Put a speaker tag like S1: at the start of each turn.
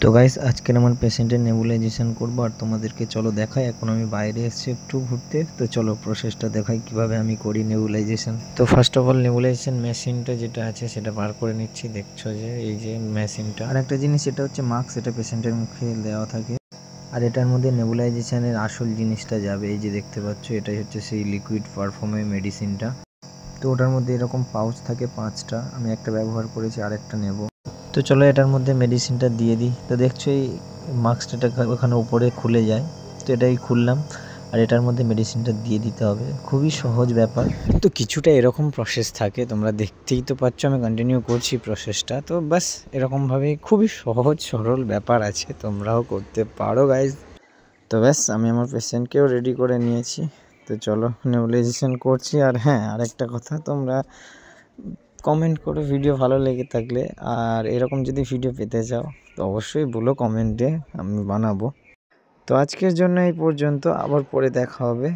S1: তো গাইস আজকের আমার পেশেন্টের নেবুলাইজেশন করব আর তোমাদেরকে চলো দেখাই। এখন আমি বাইরে এসেছি একটু ঘুরতে, তো চলো প্রসেসটা দেখাই কিভাবে আমি করি নেবুলাইজেশন। তো ফার্স্ট অফ অল নেবুলাইজেশন মেশিনটা যেটা আছে সেটা বার করে নিচ্ছি। দেখছো যে এই যে মেশিনটা, আর একটা জিনিস এটা হচ্ছে মাস্ক, এটা পেশেন্টের মুখে দেওয়া থাকে। আর এটার মধ্যে নেবুলাইজেশনের আসল জিনিসটা যাবে, এই যে দেখতে পাচ্ছ এটাই হচ্ছে সেই লিকুইড পারফিউমের মেডিসিনটা। তো ওটার মধ্যে এরকম পাউচ থাকে 5টা, আমি একটা ব্যবহার করেছি, আরেকটা নেব। তো চলো এটার মধ্যে মেডিসিনটা দিয়ে দিই। তো দেখছো এই মাস্কটা ওখানে উপরে খুলে যায়, তো এটাই খুললাম আর এটার মধ্যে মেডিসিনটা দিয়ে দিতে হবে। খুবই সহজ ব্যাপার, তো কিছুটা এরকম প্রসেস থাকে, তোমরা দেখতেই তো পাচ্ছ আমি কন্টিনিউ করছি প্রসেসটা। তো বাস এরকমভাবেই খুবই সহজ সরল ব্যাপার আছে, তোমরাও করতে পারো গাইজ। তো ব্যাস আমি আমার পেশেন্টকেও রেডি করে নিয়েছি, তো চলো নেবুলাইজেশন করছি। আর হ্যাঁ, আরেকটা কথা, তোমরা কমেন্ট করো ভিডিও ভালো লেগে থাকলে, আর এরকম যদি ভিডিও পেতে চাও তো অবশ্যই বলো কমেন্টে, আমি বানাবো। তো আজকের জন্য এই পর্যন্ত, আবার পরে দেখা হবে।